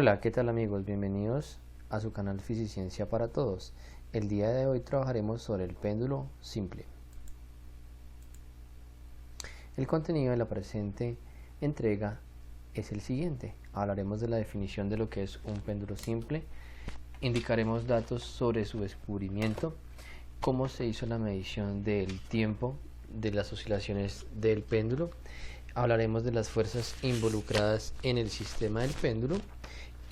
Hola, ¿qué tal amigos? Bienvenidos a su canal Fisiciencia para Todos. El día de hoy trabajaremos sobre el péndulo simple. El contenido de la presente entrega es el siguiente. Hablaremos de la definición de lo que es un péndulo simple, indicaremos datos sobre su descubrimiento, cómo se hizo la medición del tiempo de las oscilaciones del péndulo, hablaremos de las fuerzas involucradas en el sistema del péndulo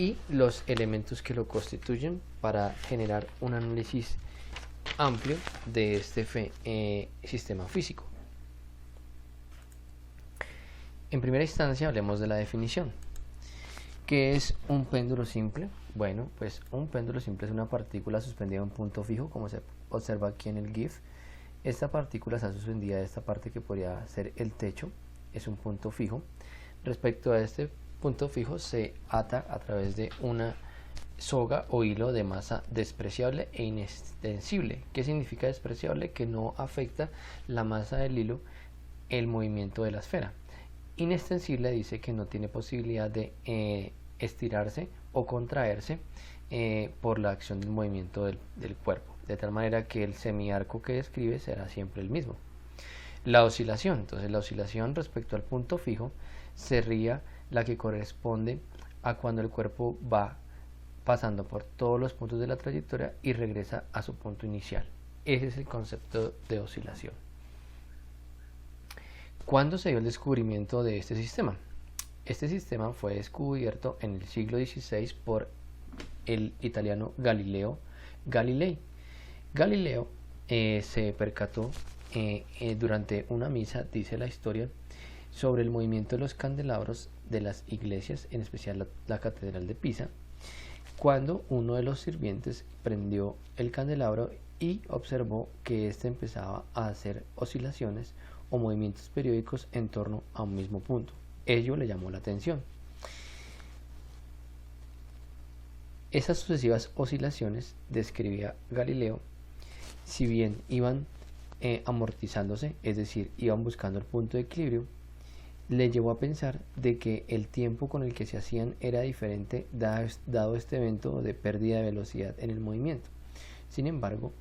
y los elementos que lo constituyen para generar un análisis amplio de este sistema físico. En primera instancia hablemos de la definición. ¿Qué es un péndulo simple? Bueno, pues un péndulo simple es una partícula suspendida en un punto fijo, como se observa aquí en el GIF. Esta partícula está suspendida de esta parte que podría ser el techo, es un punto fijo. Respecto a este punto fijo se ata a través de una soga o hilo de masa despreciable e inextensible. ¿Qué significa despreciable? Que no afecta la masa del hilo el movimiento de la esfera. Inextensible dice que no tiene posibilidad de estirarse o contraerse por la acción del movimiento del cuerpo, de tal manera que el semiarco que describe será siempre el mismo. La oscilación, entonces la oscilación respecto al punto fijo sería la que corresponde a cuando el cuerpo va pasando por todos los puntos de la trayectoria y regresa a su punto inicial. Ese es el concepto de oscilación. ¿Cuándo se dio el descubrimiento de este sistema? Este sistema fue descubierto en el siglo XVI por el italiano Galileo Galilei. Galileo se percató durante una misa, dice la historia, sobre el movimiento de los candelabros de las iglesias, en especial la catedral de Pisa, cuando uno de los sirvientes prendió el candelabro y observó que éste empezaba a hacer oscilaciones o movimientos periódicos en torno a un mismo punto. Ello le llamó la atención. Esas sucesivas oscilaciones, describía Galileo, si bien iban amortizándose, es decir, iban buscando el punto de equilibrio, le llevó a pensar de que el tiempo con el que se hacían era diferente dado este evento de pérdida de velocidad en el movimiento. Sin embargo,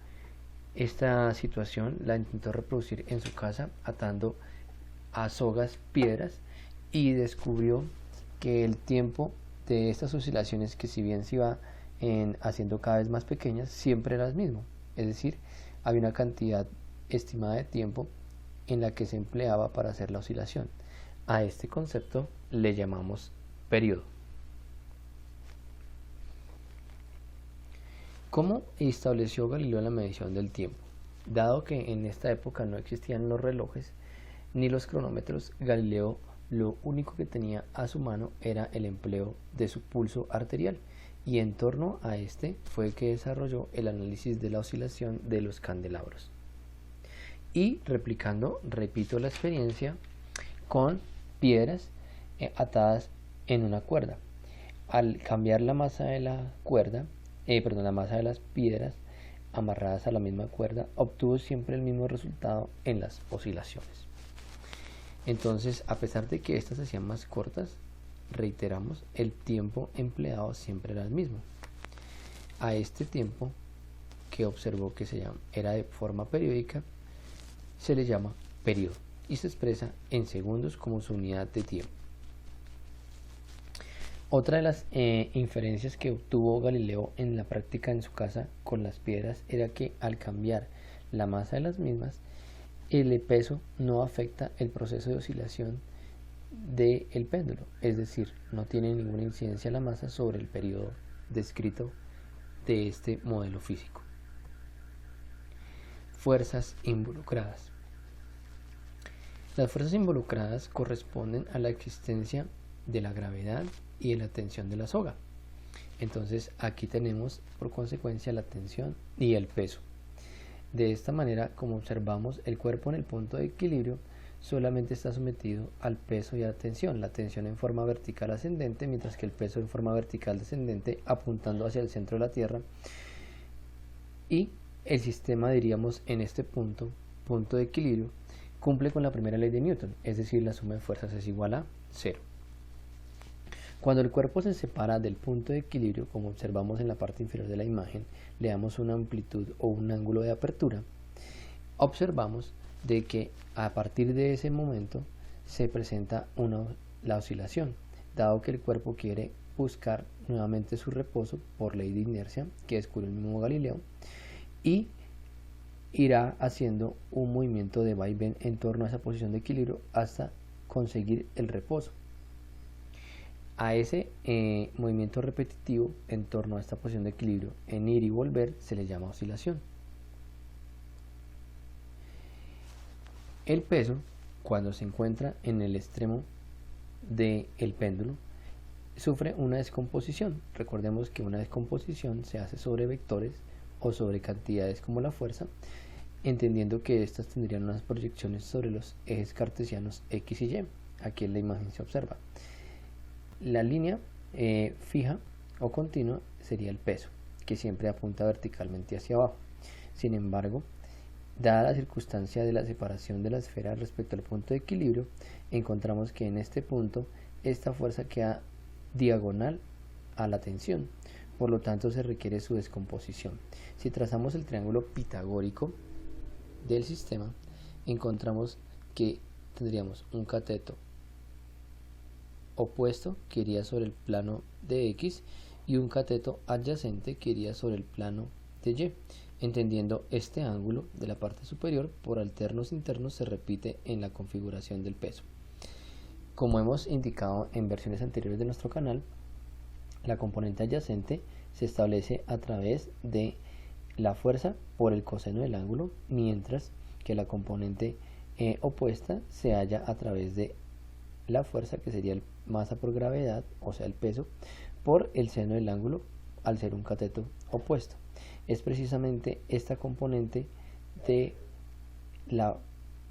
esta situación la intentó reproducir en su casa atando a sogas piedras y descubrió que el tiempo de estas oscilaciones, que si bien se iba haciendo cada vez más pequeñas, siempre era el mismo. Es decir, había una cantidad estimada de tiempo en la que se empleaba para hacer la oscilación. A este concepto le llamamos periodo. ¿Cómo estableció Galileo la medición del tiempo? Dado que en esta época no existían los relojes ni los cronómetros, Galileo lo único que tenía a su mano era el empleo de su pulso arterial, y en torno a este fue que desarrolló el análisis de la oscilación de los candelabros. Y replicando, repito la experiencia con piedras atadas en una cuerda. Al cambiar la masa de la cuerda, la masa de las piedras amarradas a la misma cuerda, obtuvo siempre el mismo resultado en las oscilaciones. Entonces, a pesar de que estas se hacían más cortas, reiteramos, el tiempo empleado siempre era el mismo. A este tiempo, que observó que era de forma periódica, se le llama periodo y se expresa en segundos como su unidad de tiempo. Otra de las inferencias que obtuvo Galileo en la práctica en su casa con las piedras era que al cambiar la masa de las mismas, el peso no afecta el proceso de oscilación del péndulo, es decir, no tiene ninguna incidencia la masa sobre el periodo descrito de este modelo físico. Fuerzas involucradas. Las fuerzas involucradas corresponden a la existencia de la gravedad y de la tensión de la soga. Entonces aquí tenemos por consecuencia la tensión y el peso. De esta manera, como observamos, el cuerpo en el punto de equilibrio solamente está sometido al peso y a la tensión en forma vertical ascendente, mientras que el peso en forma vertical descendente apuntando hacia el centro de la Tierra, y el sistema, diríamos, en este punto de equilibrio, cumple con la primera ley de Newton, es decir, la suma de fuerzas es igual a 0. Cuando el cuerpo se separa del punto de equilibrio, como observamos en la parte inferior de la imagen, le damos una amplitud o un ángulo de apertura, observamos de que a partir de ese momento se presenta la oscilación, dado que el cuerpo quiere buscar nuevamente su reposo por ley de inercia que descubrió el mismo Galileo, y irá haciendo un movimiento de vaivén en torno a esa posición de equilibrio hasta conseguir el reposo. A ese movimiento repetitivo en torno a esta posición de equilibrio en ir y volver se le llama oscilación. El peso, cuando se encuentra en el extremo del péndulo, sufre una descomposición. Recordemos que una descomposición se hace sobre vectores o sobre cantidades como la fuerza, entendiendo que estas tendrían unas proyecciones sobre los ejes cartesianos X y Y. Aquí en la imagen se observa. La línea fija o continua sería el peso, que siempre apunta verticalmente hacia abajo. Sin embargo, dada la circunstancia de la separación de la esfera respecto al punto de equilibrio, encontramos que en este punto esta fuerza queda diagonal a la tensión, por lo tanto se requiere su descomposición. Si trazamos el triángulo pitagórico del sistema, encontramos que tendríamos un cateto opuesto que iría sobre el plano de X y un cateto adyacente que iría sobre el plano de Y. Entendiendo este ángulo de la parte superior por alternos internos se repite en la configuración del peso. Como hemos indicado en versiones anteriores de nuestro canal, la componente adyacente se establece a través de la fuerza por el coseno del ángulo, mientras que la componente opuesta se halla a través de la fuerza, que sería el masa por gravedad, o sea el peso, por el seno del ángulo al ser un cateto opuesto. Es precisamente esta componente de la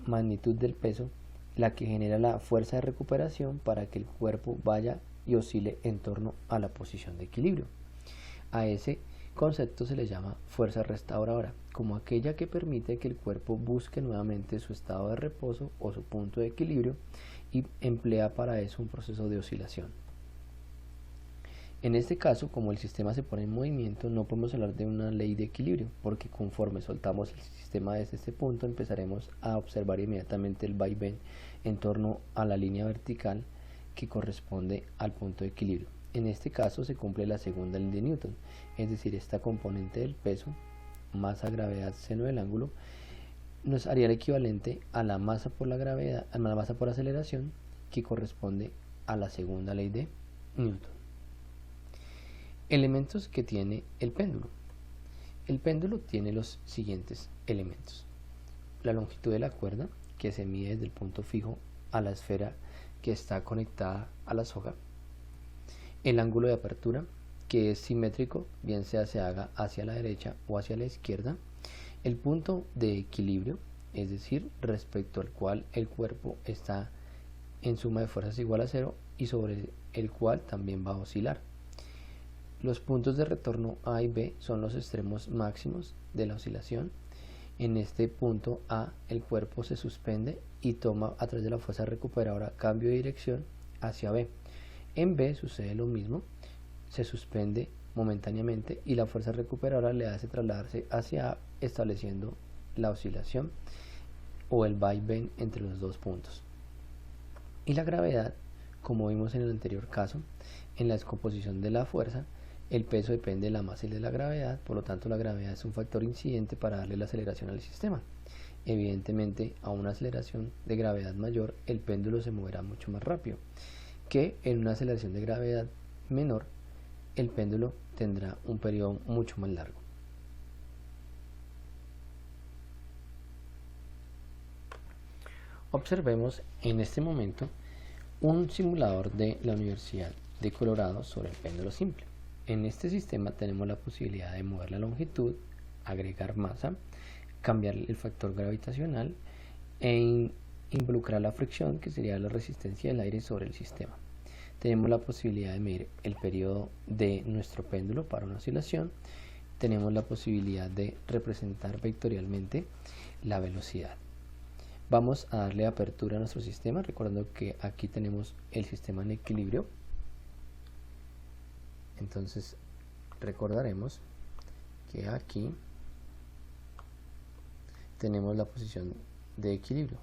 magnitud del peso la que genera la fuerza de recuperación para que el cuerpo vaya y oscile en torno a la posición de equilibrio. A ese concepto se le llama fuerza restauradora, como aquella que permite que el cuerpo busque nuevamente su estado de reposo o su punto de equilibrio y emplea para eso un proceso de oscilación. En este caso, como el sistema se pone en movimiento, no podemos hablar de una ley de equilibrio, porque conforme soltamos el sistema desde este punto, empezaremos a observar inmediatamente el vaivén en torno a la línea vertical que corresponde al punto de equilibrio. En este caso se cumple la segunda ley de Newton, es decir, esta componente del peso, masa, gravedad, seno del ángulo, nos haría el equivalente a la masa por la gravedad, a la masa por aceleración, que corresponde a la segunda ley de Newton. Elementos que tiene el péndulo. El péndulo tiene los siguientes elementos: la longitud de la cuerda, que se mide desde el punto fijo a la esfera que está conectada a la soga; el ángulo de apertura, que es simétrico, bien sea se haga hacia la derecha o hacia la izquierda; el punto de equilibrio, es decir, respecto al cual el cuerpo está en suma de fuerzas igual a 0 y sobre el cual también va a oscilar. Los puntos de retorno A y B son los extremos máximos de la oscilación. En este punto A el cuerpo se suspende y toma a través de la fuerza recuperadora cambio de dirección hacia B. En B sucede lo mismo, se suspende momentáneamente y la fuerza recuperadora le hace trasladarse hacia A, estableciendo la oscilación o el vaivén entre los dos puntos. Y la gravedad, como vimos en el anterior caso, en la descomposición de la fuerza, el peso depende de la masa y de la gravedad, por lo tanto la gravedad es un factor incidente para darle la aceleración al sistema. Evidentemente, a una aceleración de gravedad mayor, el péndulo se moverá mucho más rápido, que en una aceleración de gravedad menor, el péndulo tendrá un periodo mucho más largo. Observemos en este momento un simulador de la Universidad de Colorado sobre el péndulo simple. En este sistema tenemos la posibilidad de mover la longitud, agregar masa, cambiar el factor gravitacional e involucrar la fricción, que sería la resistencia del aire sobre el sistema. Tenemos la posibilidad de medir el periodo de nuestro péndulo para una oscilación. Tenemos la posibilidad de representar vectorialmente la velocidad. Vamos a darle apertura a nuestro sistema, recordando que aquí tenemos el sistema en equilibrio. Entonces recordaremos que aquí tenemos la posición de equilibrio.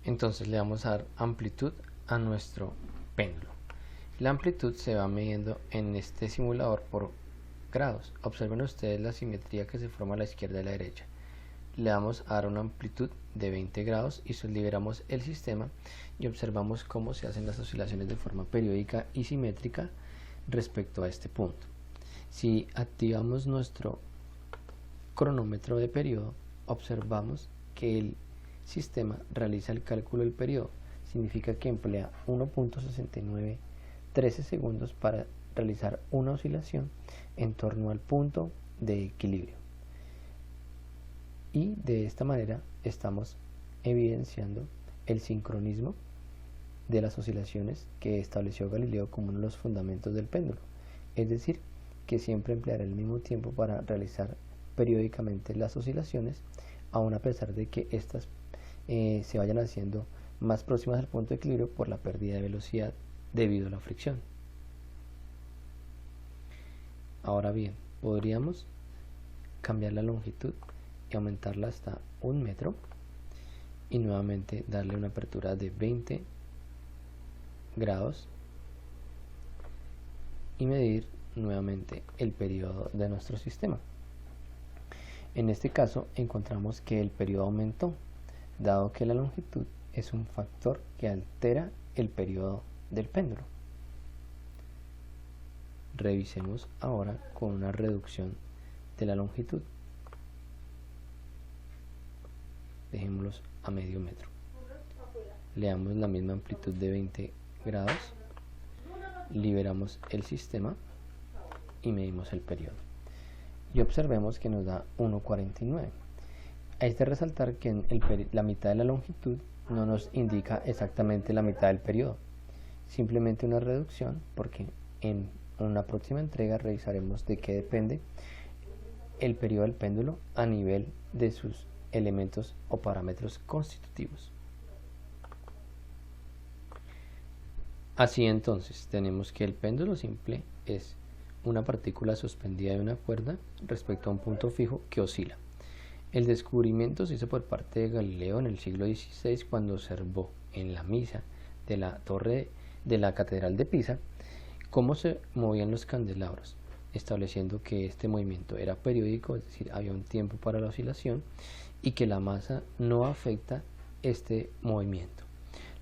Entonces le vamos a dar amplitud a nuestro péndulo. La amplitud se va midiendo en este simulador por grados. Observen ustedes la simetría que se forma a la izquierda y a la derecha. Le vamos a dar una amplitud de 20 grados y liberamos el sistema y observamos cómo se hacen las oscilaciones de forma periódica y simétrica respecto a este punto. Si activamos nuestro cronómetro de periodo, observamos que el sistema realiza el cálculo del periodo. Significa que emplea 1.6913 segundos para realizar una oscilación en torno al punto de equilibrio. Y de esta manera estamos evidenciando el sincronismo de las oscilaciones que estableció Galileo como uno de los fundamentos del péndulo. Es decir, que siempre empleará el mismo tiempo para realizar periódicamente las oscilaciones, aun a pesar de que estas se vayan haciendo más próximas al punto de equilibrio por la pérdida de velocidad debido a la fricción. Ahora bien, podríamos cambiar la longitud y aumentarla hasta 1 metro y nuevamente darle una apertura de 20 grados y medir nuevamente el periodo de nuestro sistema. En este caso encontramos que el periodo aumentó, dado que la longitud es un factor que altera el periodo del péndulo. Revisemos ahora con una reducción de la longitud. Dejémoslos a medio metro. Le damos la misma amplitud de 20 grados, liberamos el sistema y medimos el periodo. Y observemos que nos da 1.49. Hay que resaltar que la mitad de la longitud no nos indica exactamente la mitad del periodo, simplemente una reducción, porque en una próxima entrega revisaremos de qué depende el periodo del péndulo a nivel de sus elementos o parámetros constitutivos. Así entonces tenemos que el péndulo simple es una partícula suspendida de una cuerda respecto a un punto fijo que oscila. El descubrimiento se hizo por parte de Galileo en el siglo XVI cuando observó en la misa de la torre de la Catedral de Pisa cómo se movían los candelabros, estableciendo que este movimiento era periódico, es decir, había un tiempo para la oscilación y que la masa no afecta este movimiento.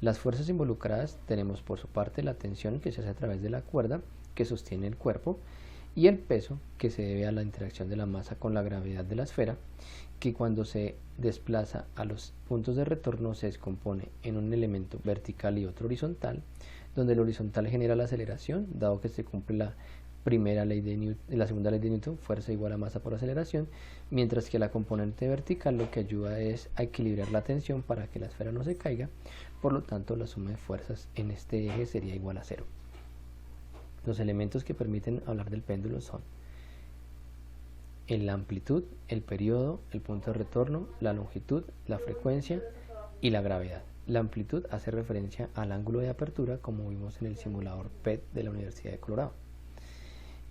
Las fuerzas involucradas tenemos por su parte la tensión que se hace a través de la cuerda que sostiene el cuerpo y el peso que se debe a la interacción de la masa con la gravedad de la esfera, que cuando se desplaza a los puntos de retorno se descompone en un elemento vertical y otro horizontal, donde el horizontal genera la aceleración, dado que se cumple la segunda ley de Newton, fuerza igual a masa por aceleración, mientras que la componente vertical lo que ayuda es a equilibrar la tensión para que la esfera no se caiga, por lo tanto la suma de fuerzas en este eje sería igual a 0. Los elementos que permiten hablar del péndulo son la amplitud, el periodo, el punto de retorno, la longitud, la frecuencia y la gravedad. La amplitud hace referencia al ángulo de apertura, como vimos en el simulador PET de la Universidad de Colorado.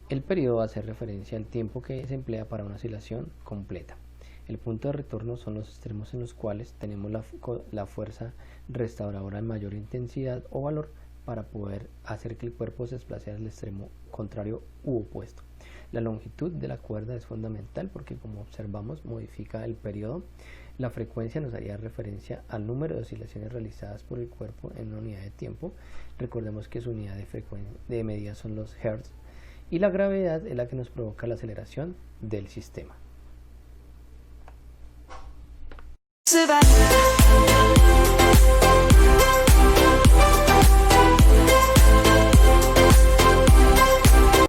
El periodo hace referencia al tiempo que se emplea para una oscilación completa. El punto de retorno son los extremos en los cuales tenemos la fuerza restauradora en mayor intensidad o valor para poder hacer que el cuerpo se desplace al extremo contrario u opuesto. La longitud de la cuerda es fundamental porque, como observamos, modifica el periodo. La frecuencia nos haría referencia al número de oscilaciones realizadas por el cuerpo en una unidad de tiempo. Recordemos que su unidad de medida son los hertz. Y la gravedad es la que nos provoca la aceleración del sistema.